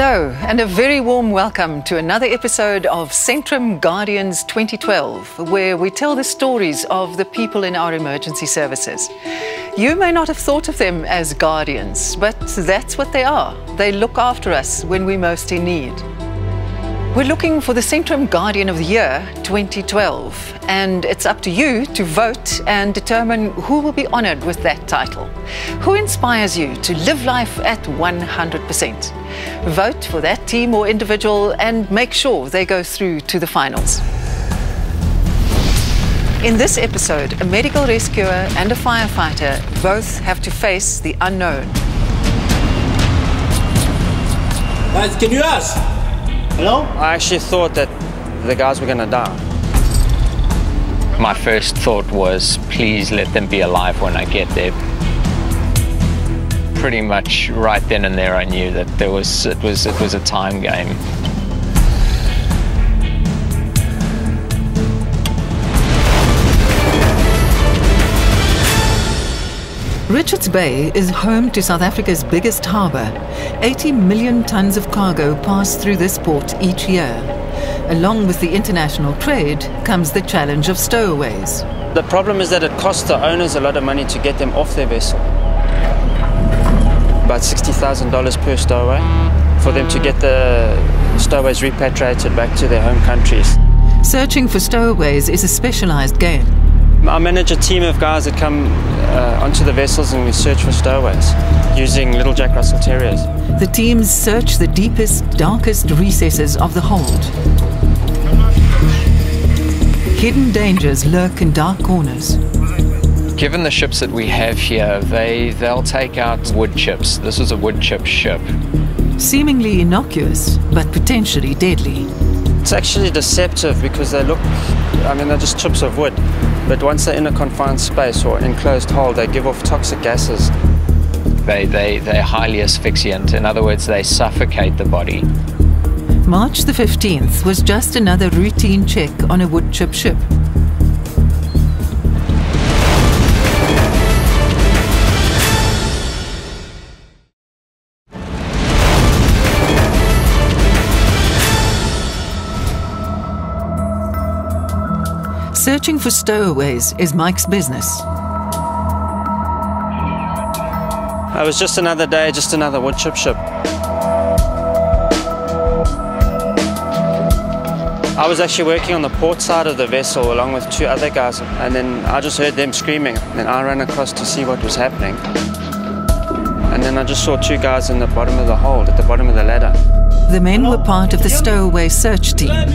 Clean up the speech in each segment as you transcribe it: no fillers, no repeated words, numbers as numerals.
Hello, and a very warm welcome to another episode of Centrum Guardians 2012, where we tell the stories of the people in our emergency services. You may not have thought of them as guardians, but that's what they are. They look after us when we most in need. We're looking for the Centrum Guardian of the Year 2012, and it's up to you to vote and determine who will be honoured with that title. Who inspires you to live life at 100%? Vote for that team or individual and make sure they go through to the finals. In this episode, a medical rescuer and a firefighter both have to face the unknown. Guys, can you ask? Hello? I actually thought that the guys were going to die. My first thought was, please let them be alive when I get there. Pretty much right then and there I knew that it was a time game. Richards Bay is home to South Africa's biggest harbour. 80 million tonnes of cargo pass through this port each year. Along with the international trade comes the challenge of stowaways. The problem is that it costs the owners a lot of money to get them off their vessel. About $60,000 per stowaway for them to get the stowaways repatriated back to their home countries. Searching for stowaways is a specialised game. I manage a team of guys that come onto the vessels and we search for stowaways using little Jack Russell Terriers. The teams search the deepest, darkest recesses of the hold. Hidden dangers lurk in dark corners. Given the ships that we have here, they'll take out wood chips. This is a wood chip ship. Seemingly innocuous, but potentially deadly. It's actually deceptive because they're just chips of wood. But once they're in a confined space or enclosed hold, they give off toxic gases. They're highly asphyxiant. In other words, they suffocate the body. March the 15th was just another routine check on a wood chip ship. Searching for stowaways is Mike's business. It was just another day, just another wood chip ship. I was actually working on the port side of the vessel along with two other guys, and then I just heard them screaming. Then I ran across to see what was happening. And then I just saw two guys in the bottom of the hold, at the bottom of the ladder. The men were part of the stowaway search team.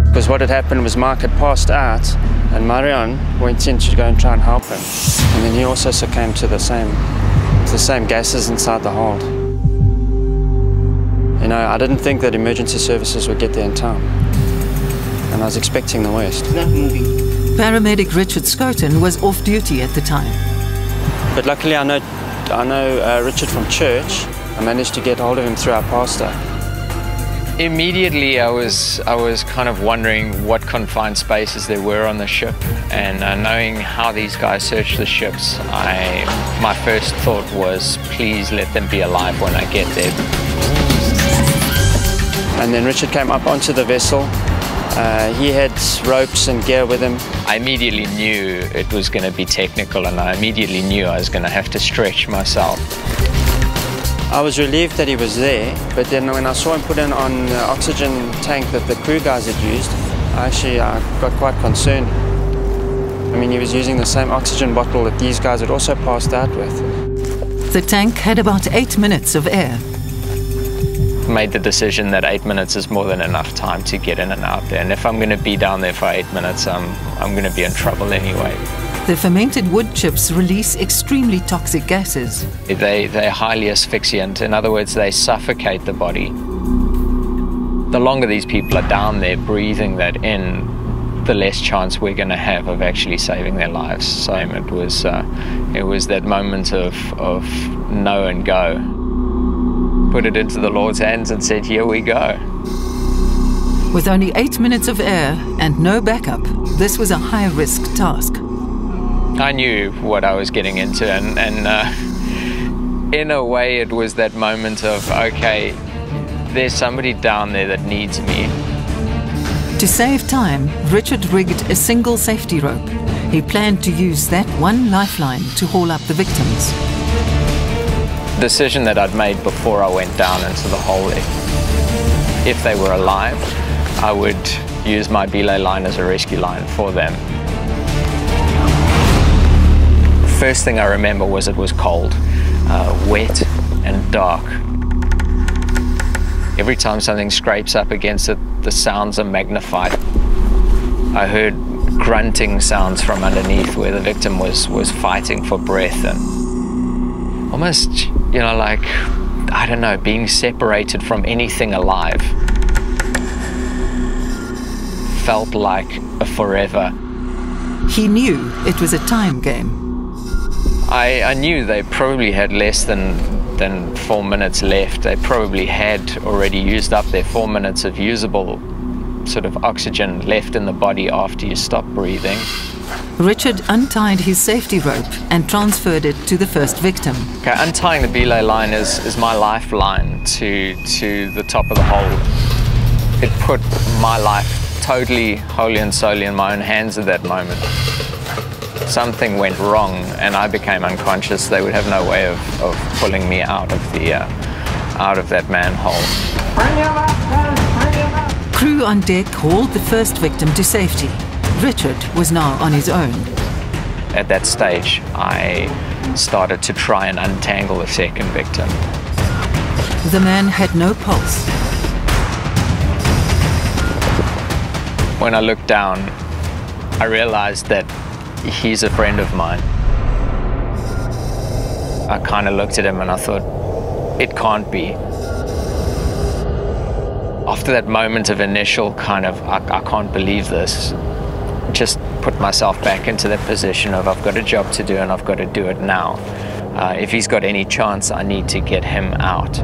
Because what had happened was Mark had passed out and Marion went in to go and try and help him. And then he also succumbed to the same gases inside the hold. You know, I didn't think that emergency services would get there in time. And I was expecting the worst. Paramedic Richard Scoten was off duty at the time. But luckily I know Richard from church. I managed to get hold of him through our pastor. Immediately I was kind of wondering what confined spaces there were on the ship, and knowing how these guys search the ships, my first thought was, please let them be alive when I get there. And then Richard came up onto the vessel. He had ropes and gear with him. I immediately knew it was going to be technical, and I immediately knew I was going to have to stretch myself. I was relieved that he was there, but then when I saw him put in on the oxygen tank that the crew guys had used, I got quite concerned. I mean, he was using the same oxygen bottle that these guys had also passed out with. The tank had about 8 minutes of air. Made the decision that 8 minutes is more than enough time to get in and out there, and if I'm going to be down there for 8 minutes, I'm going to be in trouble anyway. The fermented wood chips release extremely toxic gases. They're highly asphyxiant. In other words, they suffocate the body. The longer these people are down there breathing that in, the less chance we're going to have of actually saving their lives. So it was that moment of know and go. Put it into the Lord's hands and said, here we go. With only 8 minutes of air and no backup, this was a high-risk task. I knew what I was getting into, and in a way it was that moment of, okay, there's somebody down there that needs me. To save time, Richard rigged a single safety rope. He planned to use that one lifeline to haul up the victims. Decision that I'd made before I went down into the hole. If they were alive, I would use my belay line as a rescue line for them. First thing I remember was it was cold, wet and dark. Every time something scrapes up against it, the sounds are magnified. I heard grunting sounds from underneath where the victim was fighting for breath, and almost, you know, like, I don't know, being separated from anything alive. Felt like a forever. He knew it was a time game. I knew they probably had less than 4 minutes left. They probably had already used up their 4 minutes of usable sort of oxygen left in the body after you stop breathing. Richard untied his safety rope and transferred it to the first victim. Okay, untying the belay line is my lifeline to the top of the hole. It put my life totally, wholly and solely in my own hands at that moment. Something went wrong and I became unconscious. They would have no way of pulling me out of that manhole. Crew on deck hauled the first victim to safety. Richard was now on his own. At that stage, I started to try and untangle the second victim. The man had no pulse. When I looked down, I realized that he's a friend of mine. I kind of looked at him and I thought, it can't be. After that moment of initial kind of, I can't believe this, just put myself back into that position of I've got a job to do and I've got to do it now. If he's got any chance, I need to get him out.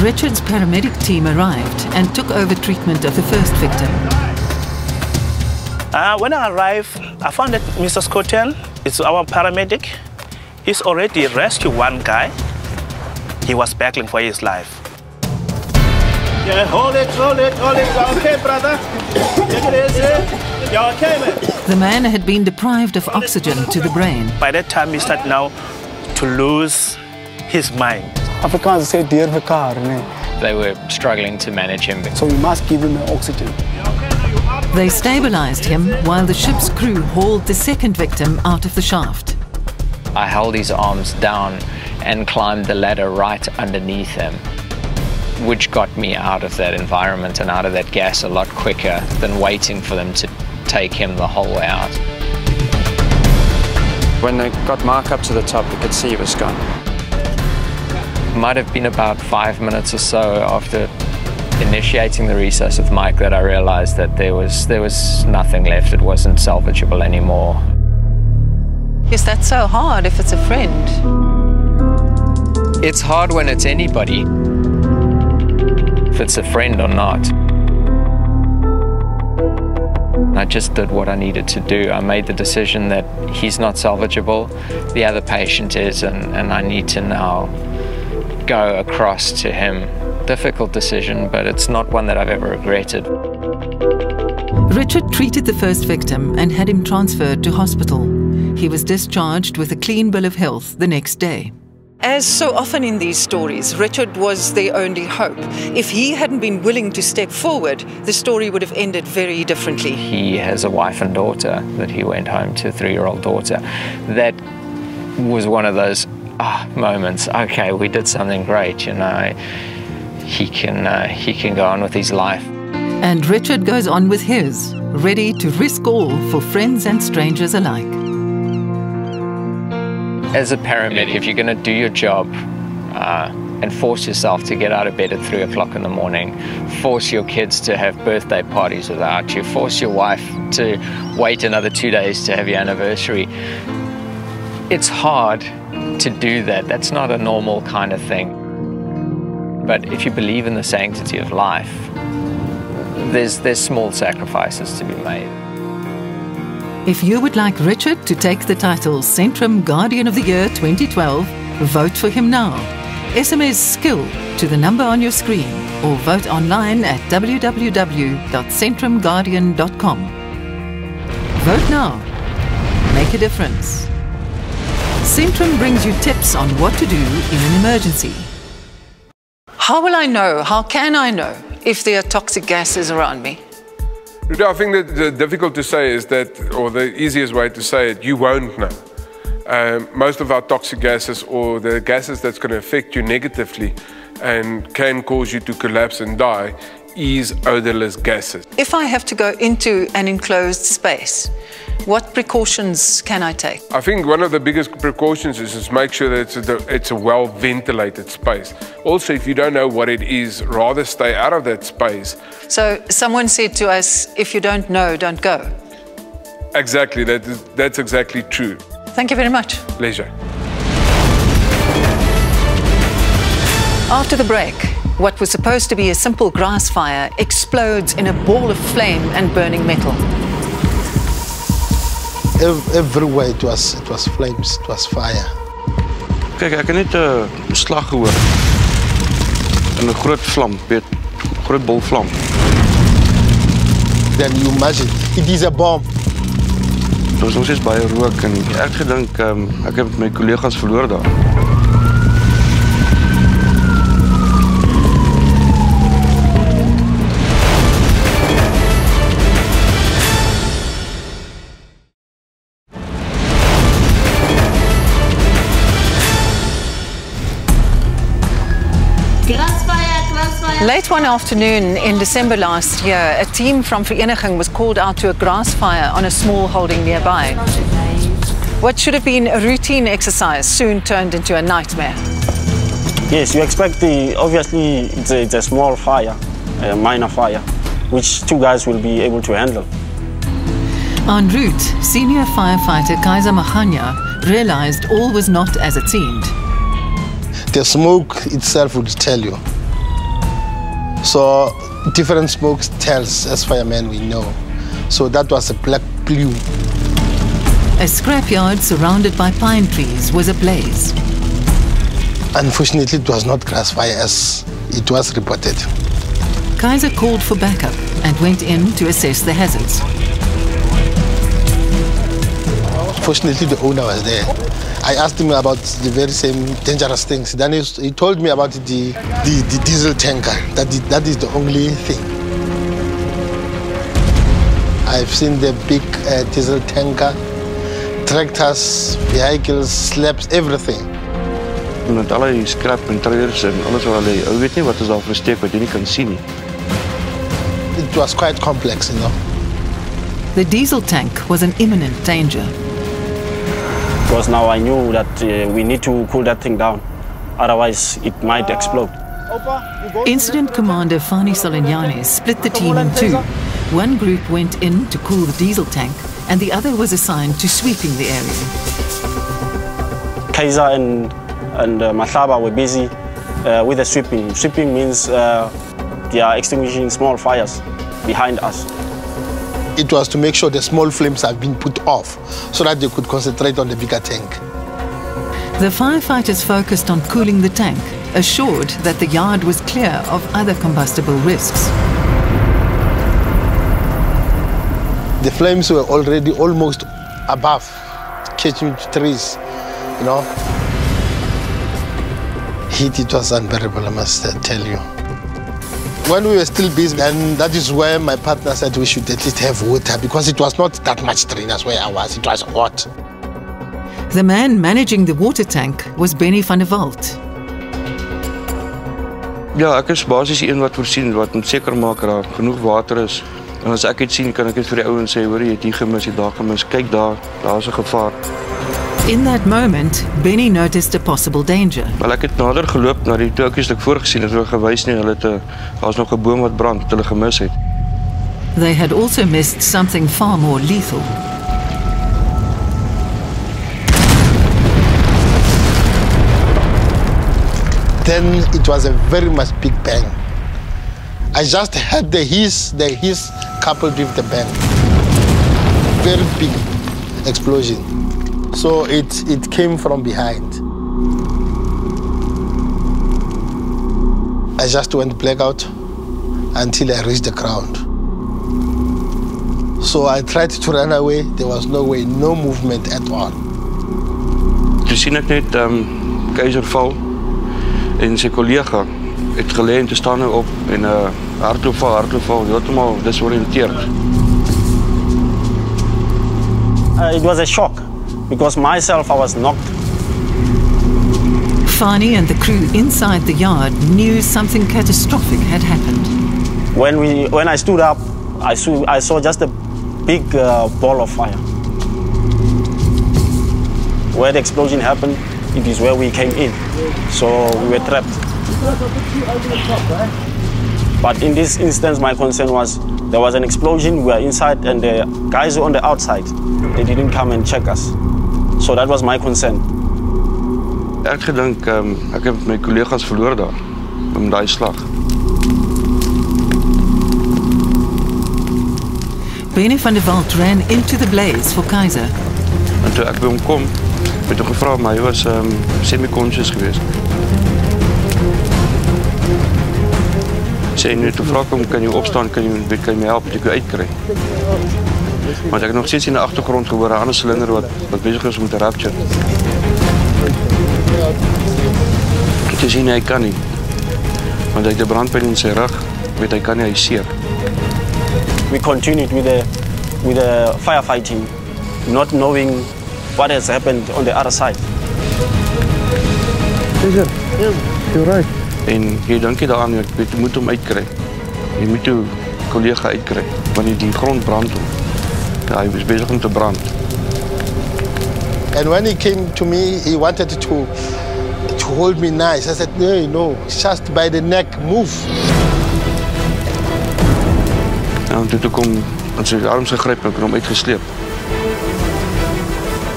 Richard's paramedic team arrived and took over treatment of the first victim. When I arrived, I found that Mr. Scottel is our paramedic. He's already rescued one guy. He was battling for his life. Yeah, hold it. You're okay, brother? Take it easy. You're okay, man? The man had been deprived of oxygen to the brain. By that time, he started now to lose his mind. Afrikaans say dear mekaar, nee. They were struggling to manage him. So we must give him oxygen. They stabilized him while the ship's crew hauled the second victim out of the shaft. I held his arms down and climbed the ladder right underneath him, which got me out of that environment and out of that gas a lot quicker than waiting for them to take him the whole way out. When they got Mark up to the top, you could see he was gone. Might have been about 5 minutes or so after initiating the resus with Mike that I realized that there was nothing left. It wasn't salvageable anymore. Yes, that's so hard if it's a friend. It's hard when it's anybody, if it's a friend or not. I just did what I needed to do. I made the decision that he's not salvageable, the other patient is, and I need to now go across to him. Difficult decision, but it's not one that I've ever regretted. Richard treated the first victim and had him transferred to hospital. He was discharged with a clean bill of health the next day. As so often in these stories, Richard was their only hope. If he hadn't been willing to step forward, the story would have ended very differently. He has a wife and daughter that he went home to, a 3-year-old daughter. That was one of those moments. Okay, we did something great, you know. He can go on with his life. And Richard goes on with his, ready to risk all for friends and strangers alike. As a paramedic, if you're going to do your job and force yourself to get out of bed at 3 o'clock in the morning, force your kids to have birthday parties without you, force your wife to wait another 2 days to have your anniversary, it's hard to do that. That's not a normal kind of thing. But if you believe in the sanctity of life, there's small sacrifices to be made. If you would like Richard to take the title Centrum Guardian of the Year 2012, vote for him now. SMS SKILL to the number on your screen. or vote online at www.centrumguardian.com. Vote now. Make a difference. Centrum brings you tips on what to do in an emergency. How will I know, how can I know if there are toxic gases around me? Rudy, I think that the difficult to say is that, or the easiest way to say it, you won't know. Most of our toxic gases, or the gases that's going to affect you negatively and can cause you to collapse and die, is odorless gases. If I have to go into an enclosed space, what precautions can I take? I think one of the biggest precautions is make sure that it's a well-ventilated space. Also, if you don't know what it is, rather stay out of that space. So someone said to us, if you don't know, don't go. Exactly, that's exactly true. Thank you very much. Pleasure. After the break, what was supposed to be a simple grass fire explodes in a ball of flame and burning metal. Everywhere it was flames, it was fire. Kijk, ek het net 'n slag gehoor. En 'n groot vlam, groot bol vlam. Then you imagine, it is a bomb. Daar was nog steeds baie rook en ek gedink ek het my kollegas verloor daar. Late one afternoon in December last year, a team from Vereniging was called out to a grass fire on a small holding nearby. What should have been a routine exercise soon turned into a nightmare. Yes, you expect obviously it's a small fire, a minor fire, which two guys will be able to handle. En route, senior firefighter Kaiser Mahanya realized all was not as it seemed. The smoke itself would tell you. So different smoke tells, as firemen we know. So that was a black plume. A scrapyard surrounded by pine trees was ablaze. Unfortunately, it was not grass fire as it was reported. Kaiser called for backup and went in to assess the hazards. Fortunately, the owner was there. I asked him about the very same dangerous things. Then he told me about the diesel tanker. That is the only thing. I've seen the big diesel tanker, tractors, vehicles, slabs, everything. Met al die scrap en trailers en alles wat hulle, ou weet nie wat is daar versteek wat jy nie kan sien nie. It was quite complex, you know. The diesel tank was an imminent danger. Because now I knew that we need to cool that thing down, otherwise it might explode. Incident Commander Fani Solignani split the team in two. One group went in to cool the diesel tank and the other was assigned to sweeping the area. Kaiser and Mahlaba were busy with the sweeping. Sweeping means they are extinguishing small fires behind us. It was to make sure the small flames have been put off so that they could concentrate on the bigger tank. The firefighters focused on cooling the tank, assured that the yard was clear of other combustible risks. The flames were already almost above, catching trees, you know. Heat, it was unbearable, I must tell you. When we were still busy, and that is where my partner said we should at least have water, because it was not that much drainage where I was, it was hot. The man managing the water tank was Benny van der Walt. Ja, ek is basies die een wat voorsien, wat moet seker maak dat daar genoeg water is. En as ek dit sien, kan ek dit vir die ouens sê, hoor jy het hier gemis, jy het daar gemis, kyk daar is 'n gevaar. In that moment, Benny noticed a possible danger. Wel, ek het nader geloop na die toekies wat ek voorgesien het, hulle gewys nie, daar's nog 'n boom wat brand, wat hulle gemis het. They had also missed something far more lethal. Then it was a very much big bang. I just heard the hiss coupled with the bang. Very big explosion. So it came from behind. I just went blackout until I reached the ground. So I tried to run away. There was no way, no movement at all. Toe sien ek net Keizer val en sy kollega het gelê en toe staan hy op en hardloop val, heeltemal disoriënteerd. It was a shock because myself I was knocked. Fani and the crew inside the yard knew something catastrophic had happened. When I stood up, I saw just a big ball of fire. Where the explosion happened, it is where we came in. So we were trapped. But in this instance, my concern was there was an explosion, we were inside, and the guys were on the outside. They didn't come and check us. So that was my concern. Ek gedink ek het my kollegas verloor daar om daai slag. Benny van der Walt ran into the blaze for Keizer. En toe ek by hom kom, het hom gevra, maar hy was semi-conscious geweest. Sê net, toe vra ek hom, kan jy opstaan, kan jy my help, dat ek jou uitkry? Want ek het nog steeds in die agtergrond gehoor, 'n ander silinder wat besig is om te rapture. Toe sien hy kan nie, want hy het 'n brandpyn in sy rug, weet hy kan nie, hy is seer. We continued with the firefighting, not knowing what has happened on the other side. You're right. En jy dink jy daaraan, jy moet hom uitkry. Jy moet jou kollega uitkry, want die grond brand hom. Ja, hy was besig om te brand. And when he came to me, he wanted to hold me nice. I said, no, just by the neck, move. En toe kom aan sy arms gegryp en hom uitgesleep.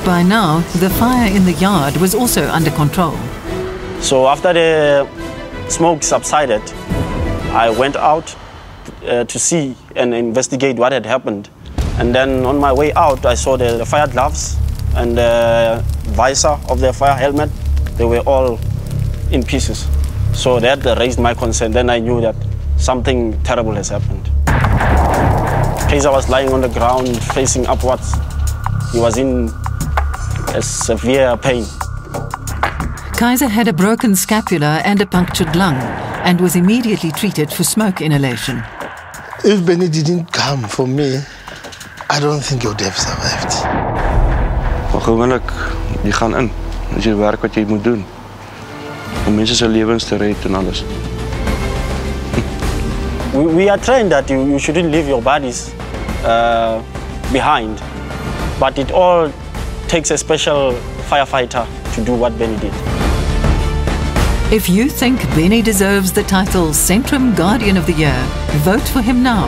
By now, the fire in the yard was also under control. So after the smoke subsided, I went out to see and investigate what had happened. And then on my way out, I saw the fire gloves and the visor of the fire helmet. They were all in pieces. So that raised my concern. Then I knew that something terrible has happened. Keizer was lying on the ground, facing upwards. He was in a severe pain. Keizer had a broken scapula and a punctured lung and was immediately treated for smoke inhalation. If Benny didn't come for me, I don't think he would have survived. Maar gewoonlik, jy gaan in. Dis die werk wat jy moet doen. Om mense se lewens te red en alles. We are trained that you shouldn't leave your bodies behind. But it all takes a special firefighter to do what Benny did. If you think Benny deserves the title Centrum Guardian of the Year, vote for him now.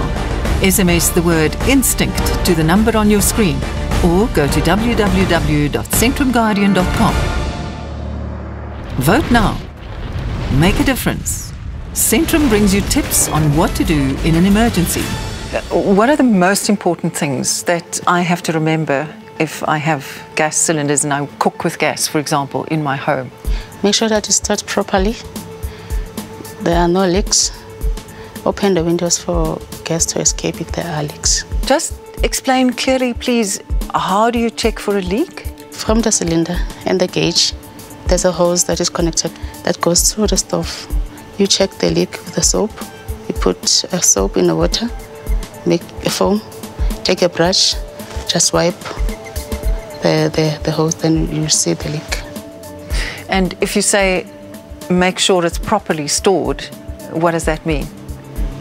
SMS the word instinct to the number on your screen or go to www.centrumguardian.com. Vote now. Make a difference. Centrum brings you tips on what to do in an emergency. What are the most important things that I have to remember if I have gas cylinders and I cook with gas, for example, in my home? Make sure that it starts properly. There are no leaks. Open the windows for gas to escape if there are leaks. Just explain clearly, please, how do you check for a leak? From the cylinder and the gauge, there's a hose that is connected that goes through the stove. You check the leak with the soap. You put a soap in the water, make a foam, take a brush, just wipe the hose, then you see the leak. And if you say, make sure it's properly stored, what does that mean?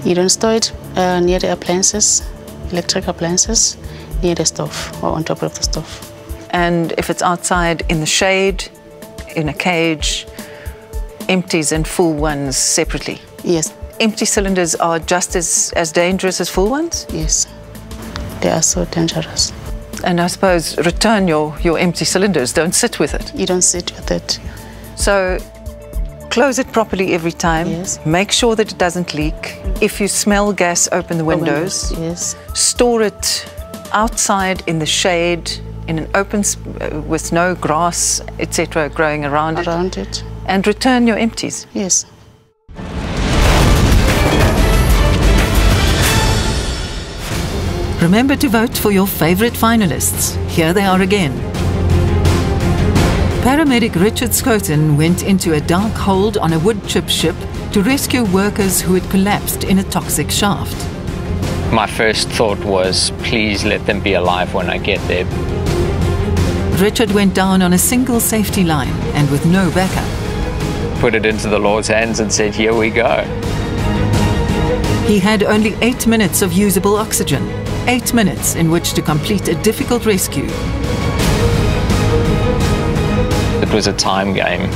You don't store it near the appliances, electric appliances, near the stove or on top of the stove. And if it's outside in the shade, in a cage, empties and full ones separately? Yes. Empty cylinders are just as dangerous as full ones? Yes. They are so dangerous. And I suppose return your empty cylinders, don't sit with it. You don't sit with it. So close it properly every time. Yes. Make sure that it doesn't leak. If you smell gas, open the windows. Yes. Store it outside in the shade, in an open with no grass, etc., growing around it. Around it. And return your empties. Yes. Remember to vote for your favourite finalists. Here they are again. Paramedic Richard Scoten went into a dark hold on a wood chip ship to rescue workers who had collapsed in a toxic shaft. My first thought was, please let them be alive when I get there. Richard went down on a single safety line and with no backup. Put it into the Lord's hands and said, here we go. He had only 8 minutes of usable oxygen, 8 minutes in which to complete a difficult rescue. It was a time game.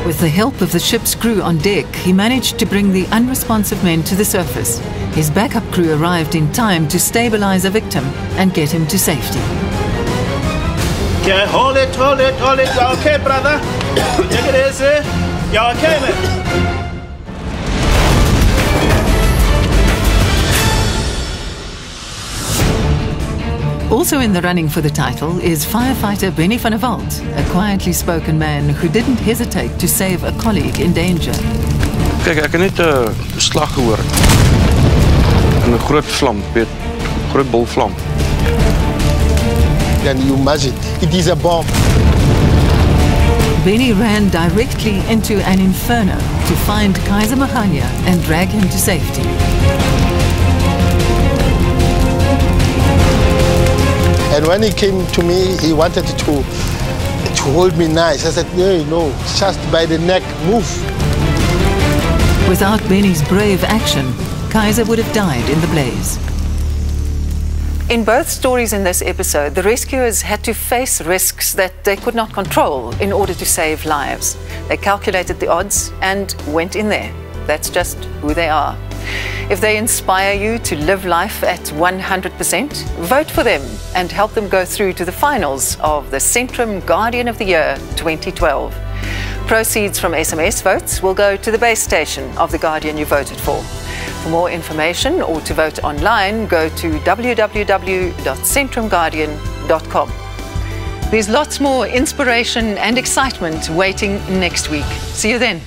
With the help of the ship's crew on deck, he managed to bring the unresponsive men to the surface. His backup crew arrived in time to stabilize the victim and get him to safety. Okay, hold it. You're okay, brother? Take it easy. You're okay, man? Also in the running for the title is firefighter Benny van der Walt, a quietly spoken man who didn't hesitate to save a colleague in danger. Kijk, ek het net 'n slag gehoor. En 'n groot vlam, groot bolvlam. Then you imagine, it is a bomb. Benny ran directly into an inferno to find Kaiser Mahanya and drag him to safety. And when he came to me, he wanted to hold me nice. I said, no, just by the neck, move. Without Benny's brave action, Kaiser would have died in the blaze. In both stories in this episode, the rescuers had to face risks that they could not control in order to save lives. They calculated the odds and went in there. That's just who they are. If they inspire you to live life at 100%, vote for them and help them go through to the finals of the Centrum Guardian of the Year 2012. Proceeds from SMS votes will go to the base station of the Guardian you voted for. For more information or to vote online, go to www.centrumguardian.com. There's lots more inspiration and excitement waiting next week. See you then.